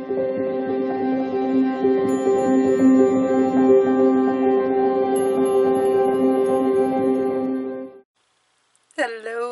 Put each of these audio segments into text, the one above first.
Hello,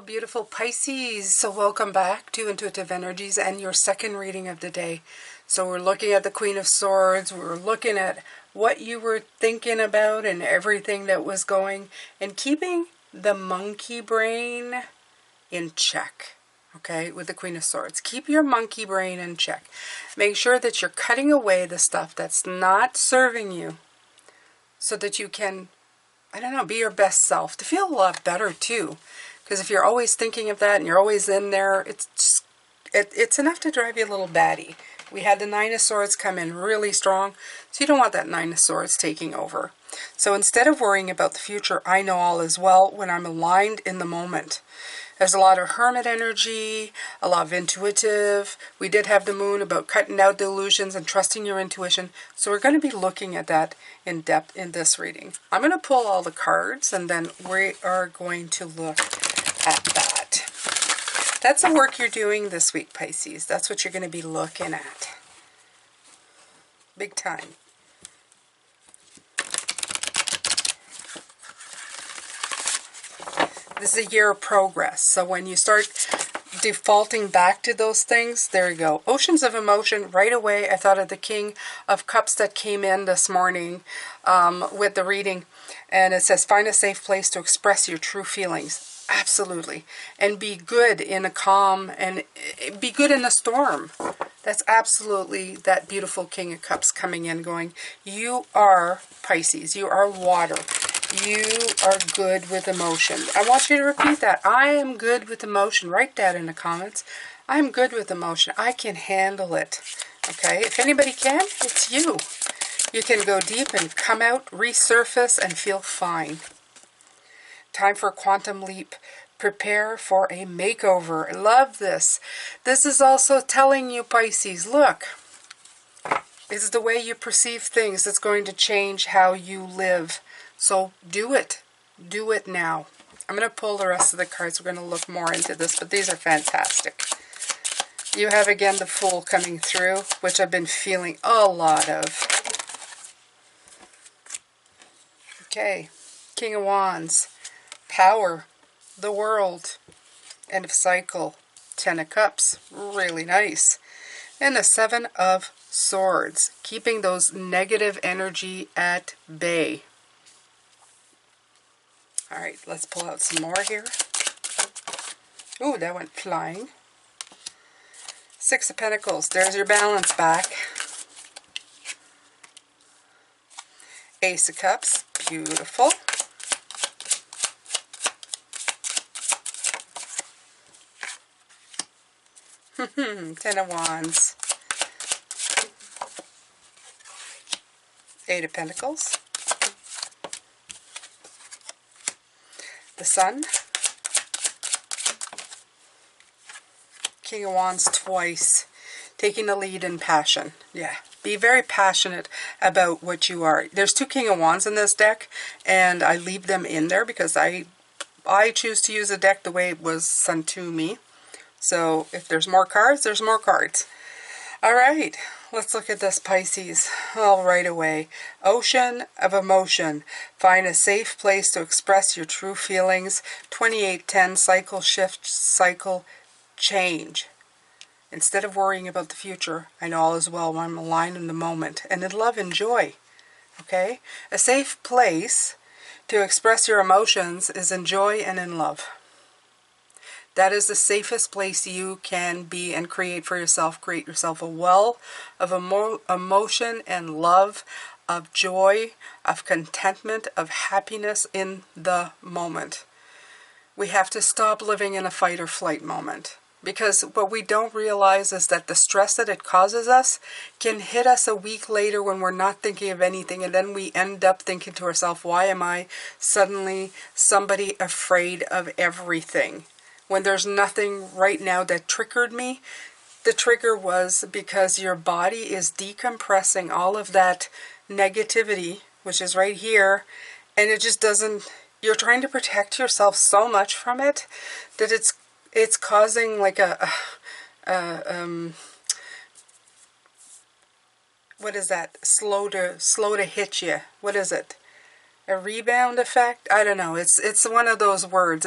beautiful Pisces. So welcome back to Intuitive Energies and your second reading of the day. So we're looking at the Queen of Swords. We're looking at what you were thinking about and everything that was going, and keeping the monkey brain in check. Okay, with the Queen of Swords. Keep your monkey brain in check. Make sure that you're cutting away the stuff that's not serving you so that you can, I don't know, be your best self. To feel a lot better too. Because if you're always thinking of that and you're always in there, it's enough to drive you a little batty. We had the Nine of Swords come in really strong, so you don't want that Nine of Swords taking over. So instead of worrying about the future, I know all is well when I'm aligned in the moment. There's a lot of hermit energy, a lot of intuitive. We did have the moon about cutting out the illusions and trusting your intuition. So we're going to be looking at that in depth in this reading. I'm going to pull all the cards and then we are going to look at that. That's the work you're doing this week, Pisces. That's what you're going to be looking at. Big time. This is a year of progress. So when you start defaulting back to those things, there you go. Oceans of emotion. Right away, I thought of the King of Cups that came in this morning with the reading. And it says, find a safe place to express your true feelings. Absolutely. And be good in a calm and be good in a storm. That's absolutely that beautiful King of Cups coming in going, you are Pisces. You are water. You are good with emotion. I want you to repeat that. I am good with emotion. Write that in the comments. I'm good with emotion. I can handle it. Okay? If anybody can, it's you. You can go deep and come out, resurface, and feel fine. Time for a quantum leap. Prepare for a makeover. I love this. This is also telling you, Pisces, look, this is the way you perceive things that's going to change how you live. So do it. Do it now. I'm going to pull the rest of the cards. We're going to look more into this, but these are fantastic. You have, again, the Fool coming through, which I've been feeling a lot of. Okay. King of Wands. Power. The World. End of cycle. 10 of Cups. Really nice. And the Seven of Swords. Keeping those negative energy at bay. All right, let's pull out some more here. Ooh, that went flying. Six of Pentacles. There's your balance back. Ace of Cups. Beautiful. Ten of Wands. Eight of Pentacles. The Sun. King of Wands twice. Taking the lead in passion. Yeah. Be very passionate about what you are. There's two King of Wands in this deck, and I leave them in there because I choose to use a deck the way it was sent to me. So if there's more cards, there's more cards. All right, let's look at this, Pisces. All right away. Ocean of emotion. Find a safe place to express your true feelings. 2810, cycle shift, cycle change. Instead of worrying about the future, I know all is well when I'm aligned in the moment. And in love and joy. Okay? A safe place to express your emotions is in joy and in love. That is the safest place you can be and create for yourself. Create yourself a well of emotion and love, of joy, of contentment, of happiness in the moment. We have to stop living in a fight or flight moment. Because what we don't realize is that the stress that it causes us can hit us a week later when we're not thinking of anything. And then we end up thinking to ourselves, why am I suddenly somebody afraid of everything? When there's nothing right now that triggered me. The trigger was because your body is decompressing all of that negativity, which is right here, and it just doesn't, you're trying to protect yourself so much from it that it's causing like what is that? Slow to hit you. What is it? A rebound effect? I don't know. It's one of those words.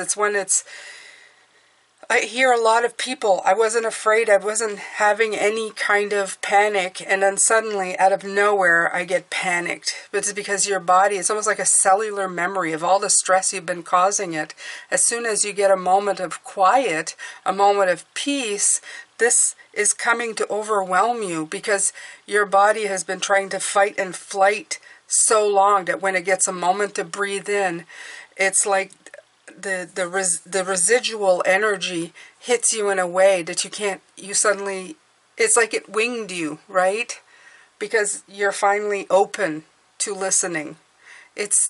I hear a lot of people, I wasn't afraid, I wasn't having any kind of panic, and then suddenly, out of nowhere, I get panicked. But it's because your body, it's almost like a cellular memory of all the stress you've been causing it. As soon as you get a moment of quiet, a moment of peace, this is coming to overwhelm you because your body has been trying to fight and flight so long that when it gets a moment to breathe in, it's like the residual energy hits you in a way that you suddenly, it's like it winged you, right? Because you're finally open to listening.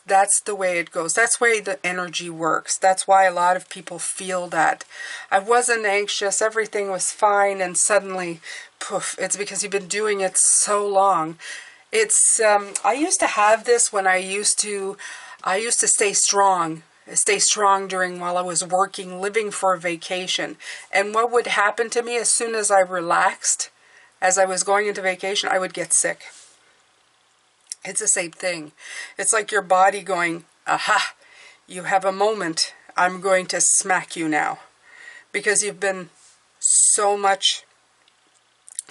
That's the way it goes. That's the way the energy works. That's why a lot of people feel that. I wasn't anxious, everything was fine, and suddenly, poof, it's because you've been doing it so long. I used to have this when I used to stay strong during while I was working, living for a vacation. And what would happen to me as soon as I relaxed, as I was going into vacation, I would get sick. It's the same thing. It's like your body going, aha, you have a moment. I'm going to smack you now. Because you've been so much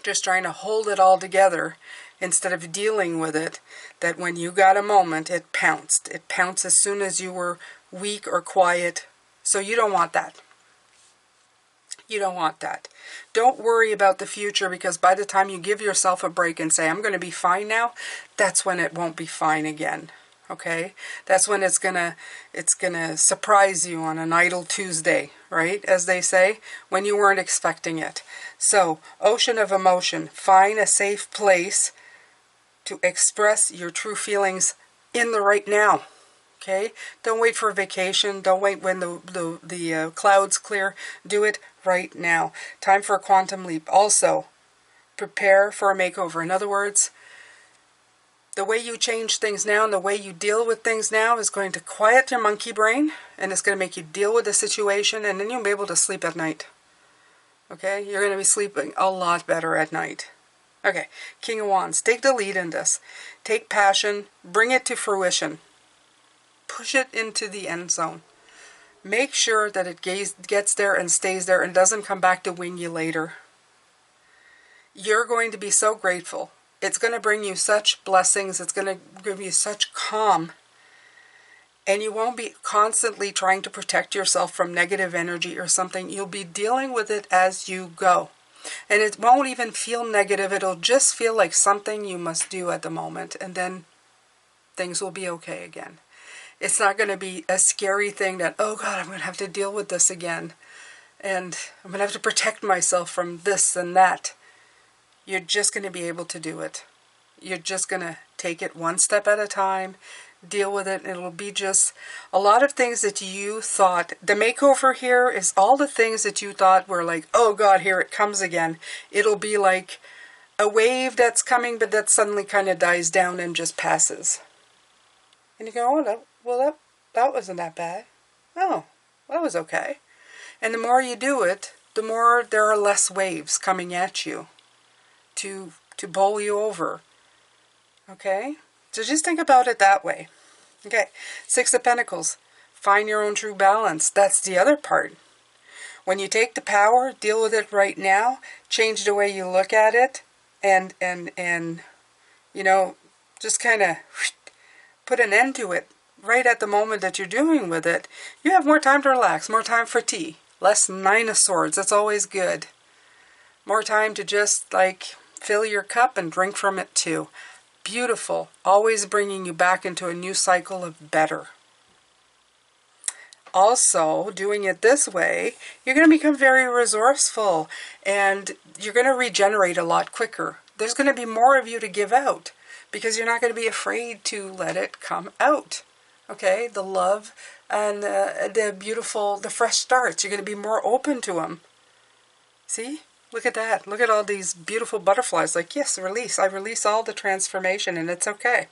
just trying to hold it all together instead of dealing with it, that when you got a moment, it pounced. It pounced as soon as you were weak or quiet. So you don't want that. You don't want that. Don't worry about the future, because by the time you give yourself a break and say, I'm going to be fine now, that's when it won't be fine again. Okay? That's when it's gonna surprise you on an idle Tuesday, right? As they say, when you weren't expecting it. So, ocean of emotion. Find a safe place to express your true feelings in the right now. Okay? Don't wait for a vacation. Don't wait when the clouds clear. Do it right now. Time for a quantum leap. Also, prepare for a makeover. In other words, the way you change things now and the way you deal with things now is going to quiet your monkey brain, and it's going to make you deal with the situation, and then you'll be able to sleep at night. Okay? You're going to be sleeping a lot better at night. Okay, King of Wands. Take the lead in this. Take passion. Bring it to fruition. Push it into the end zone. Make sure that it gets there and stays there and doesn't come back to wing you later. You're going to be so grateful. It's going to bring you such blessings. It's going to give you such calm. And you won't be constantly trying to protect yourself from negative energy or something. You'll be dealing with it as you go. And it won't even feel negative. It'll just feel like something you must do at the moment. And then things will be okay again. It's not going to be a scary thing that, oh God, I'm going to have to deal with this again. And I'm going to have to protect myself from this and that. You're just going to be able to do it. You're just going to take it one step at a time, deal with it. It'll be just a lot of things that you thought. The makeover here is all the things that you thought were like, oh God, here it comes again. It'll be like a wave that's coming, but that suddenly kind of dies down and just passes. And you go, oh, that wasn't that bad. Oh, that was okay. And the more you do it, the more there are less waves coming at you to bowl you over. Okay? So just think about it that way. Okay, Six of Pentacles. Find your own true balance. That's the other part. When you take the power, deal with it right now, change the way you look at it, and you know, just kind of put an end to it right at the moment that you're doing with it. You have more time to relax, more time for tea, less Nine of Swords. That's always good. More time to just like fill your cup and drink from it too. Beautiful. Always bringing you back into a new cycle of better. Also, doing it this way, you're going to become very resourceful and you're going to regenerate a lot quicker. There's going to be more of you to give out because you're not going to be afraid to let it come out. Okay? The love and the beautiful, the fresh starts. You're going to be more open to them. See? Look at that. Look at all these beautiful butterflies. Like, yes, release. I release all the transformation and it's okay.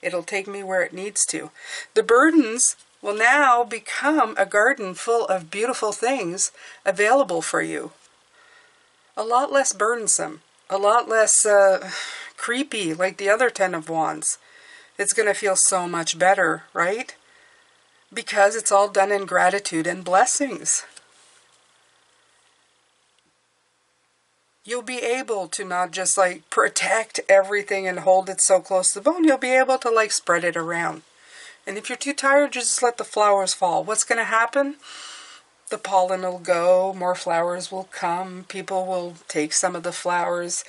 It'll take me where it needs to. The burdens will now become a garden full of beautiful things available for you. A lot less burdensome. A lot less creepy like the other 10 of Wands. It's going to feel so much better, right? Because it's all done in gratitude and blessings. You'll be able to not just like protect everything and hold it so close to the bone. You'll be able to like spread it around. And if you're too tired, just let the flowers fall. What's going to happen? The pollen will go, more flowers will come, people will take some of the flowers.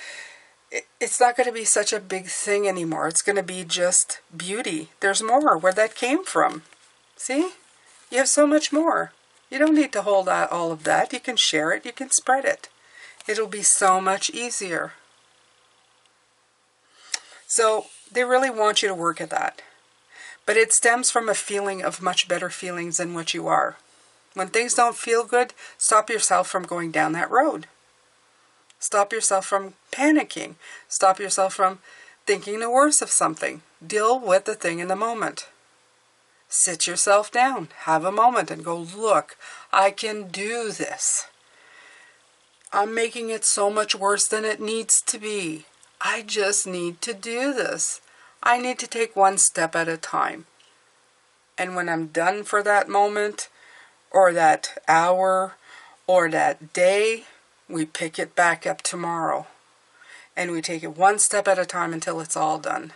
It's not going to be such a big thing anymore. It's going to be just beauty. There's more where that came from. See? You have so much more. You don't need to hold out all of that. You can share it. You can spread it. It'll be so much easier. So they really want you to work at that. But it stems from a feeling of much better feelings than what you are. When things don't feel good, stop yourself from going down that road. Stop yourself from panicking. Stop yourself from thinking the worst of something. Deal with the thing in the moment. Sit yourself down. Have a moment and go, look, I can do this. I'm making it so much worse than it needs to be. I just need to do this. I need to take one step at a time. And when I'm done for that moment, or that hour, or that day, we pick it back up tomorrow. And we take it one step at a time until it's all done.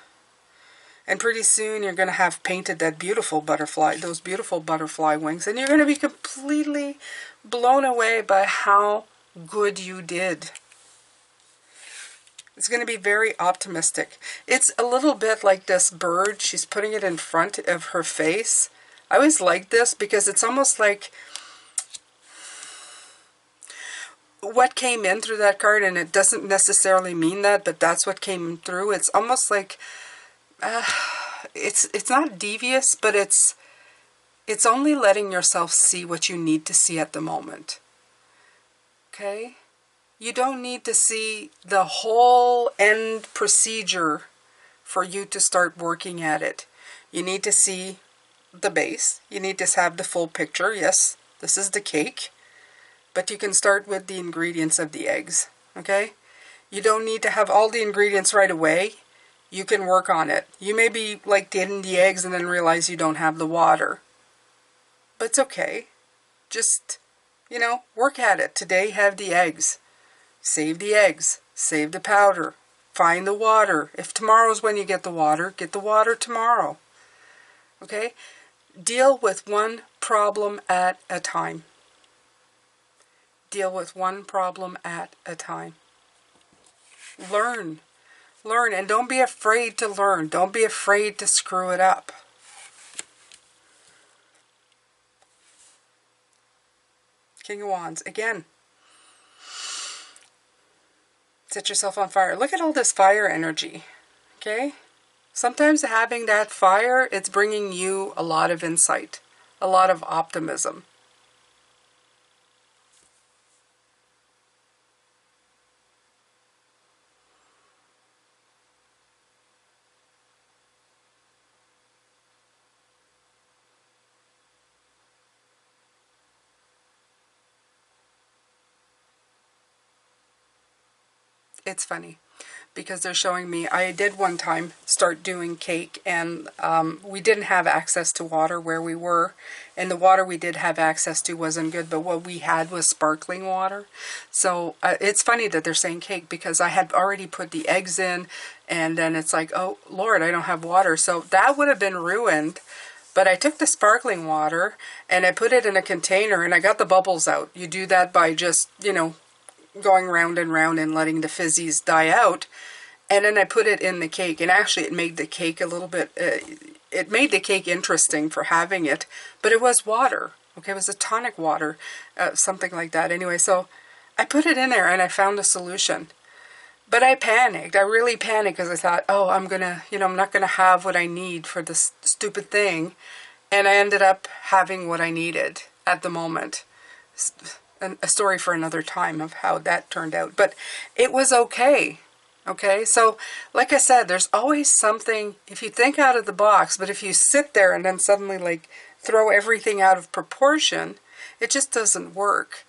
And pretty soon you're going to have painted that beautiful butterfly, those beautiful butterfly wings, and you're going to be completely blown away by how good you did. It's going to be very optimistic. It's a little bit like this bird. She's putting it in front of her face. I always like this because it's almost like what came in through that card, and it doesn't necessarily mean that, but that's what came through. It's almost like it's not devious, but it's only letting yourself see what you need to see at the moment. Okay? You don't need to see the whole end procedure for you to start working at it. You need to see the base. You need to have the full picture. Yes, this is the cake. But you can start with the ingredients of the eggs. Okay? You don't need to have all the ingredients right away. You can work on it. You may be like getting the eggs and then realize you don't have the water. But it's okay. Just, work at it. Today, have the eggs. Save the eggs. Save the powder. Find the water. If tomorrow's when you get the water tomorrow. Okay? Deal with one problem at a time. Deal with one problem at a time. Learn. Learn, and don't be afraid to learn. Don't be afraid to screw it up. King of Wands, again. Set yourself on fire. Look at all this fire energy, okay? Sometimes having that fire, it's bringing you a lot of insight, a lot of optimism. It's funny because they're showing me, I did one time start doing cake, and we didn't have access to water where we were, and the water we did have access to wasn't good, but what we had was sparkling water. So it's funny that they're saying cake because I had already put the eggs in, and then it's like, oh Lord, I don't have water. So that would have been ruined. But I took the sparkling water and I put it in a container and I got the bubbles out. You do that by just, going round and round and letting the fizzies die out. And then I put it in the cake, and actually it made the cake a little bit, it made the cake interesting for having it, but it was water. Okay, it was a tonic water, something like that. Anyway, so I put it in there and I found a solution. But I panicked. I really panicked because I thought, oh, I'm not going to have what I need for this stupid thing. And I ended up having what I needed at the moment. A story for another time of how that turned out. But it was okay. Okay, so like I said, there's always something, if you think out of the box, but if you sit there and then suddenly like throw everything out of proportion, it just doesn't work.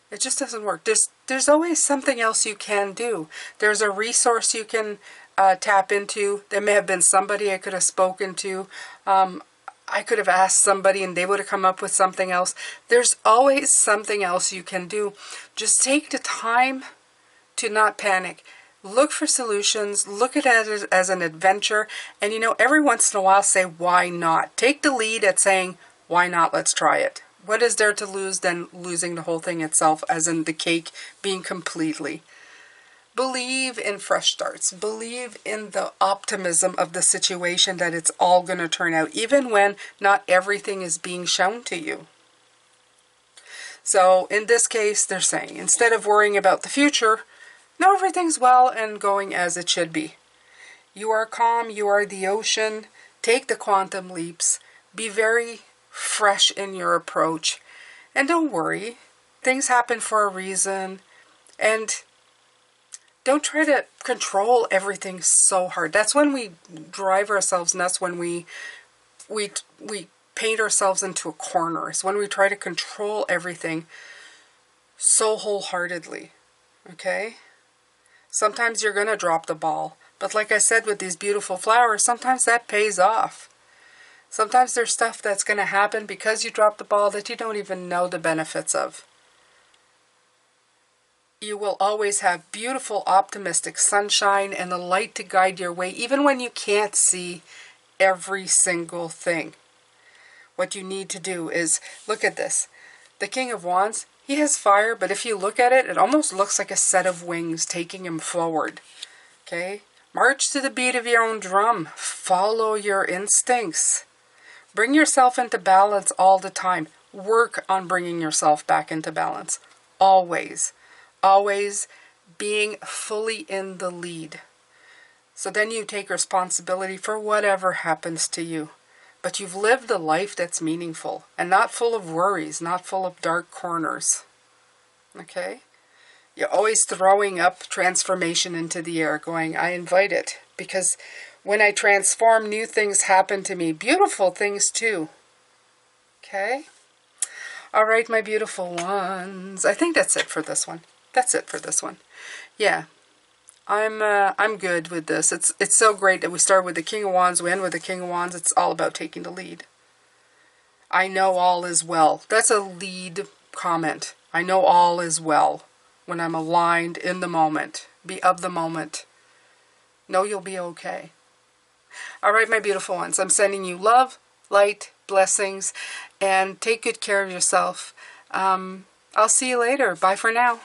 It just doesn't work. There's always something else you can do. There's a resource you can tap into. There may have been somebody I could have spoken to. I could have asked somebody and they would have come up with something else. There's always something else you can do. Just take the time to not panic. Look for solutions. Look at it as an adventure. And you know, every once in a while say, why not? Take the lead at saying, why not? Let's try it. What is there to lose than losing the whole thing itself, as in the cake being completely? Believe in fresh starts. Believe in the optimism of the situation that it's all going to turn out, even when not everything is being shown to you. So in this case, they're saying, instead of worrying about the future, no, everything's well and going as it should be. You are calm. You are the ocean. Take the quantum leaps. Be very fresh in your approach. And don't worry. Things happen for a reason. And don't try to control everything so hard. That's when we drive ourselves nuts, when we paint ourselves into a corner. It's when we try to control everything so wholeheartedly. Okay? Sometimes you're going to drop the ball. But like I said with these beautiful flowers, sometimes that pays off. Sometimes there's stuff that's going to happen because you dropped the ball that you don't even know the benefits of. You will always have beautiful, optimistic sunshine and the light to guide your way, even when you can't see every single thing. What you need to do is, look at this. The King of Wands, he has fire, but if you look at it, it almost looks like a set of wings taking him forward. Okay? March to the beat of your own drum. Follow your instincts. Bring yourself into balance all the time. Work on bringing yourself back into balance. Always. Always being fully in the lead. So then you take responsibility for whatever happens to you. But you've lived a life that's meaningful and not full of worries, not full of dark corners. Okay? You're always throwing up transformation into the air, going, I invite it. Because when I transform, new things happen to me. Beautiful things too. Okay? All right, my beautiful ones. I think that's it for this one. That's it for this one. Yeah, I'm good with this. It's so great that we start with the King of Wands, we end with the King of Wands. It's all about taking the lead. I know all is well. That's a lead comment. I know all is well when I'm aligned in the moment. Be of the moment. Know you'll be okay. All right, my beautiful ones. I'm sending you love, light, blessings, and take good care of yourself. I'll see you later. Bye for now.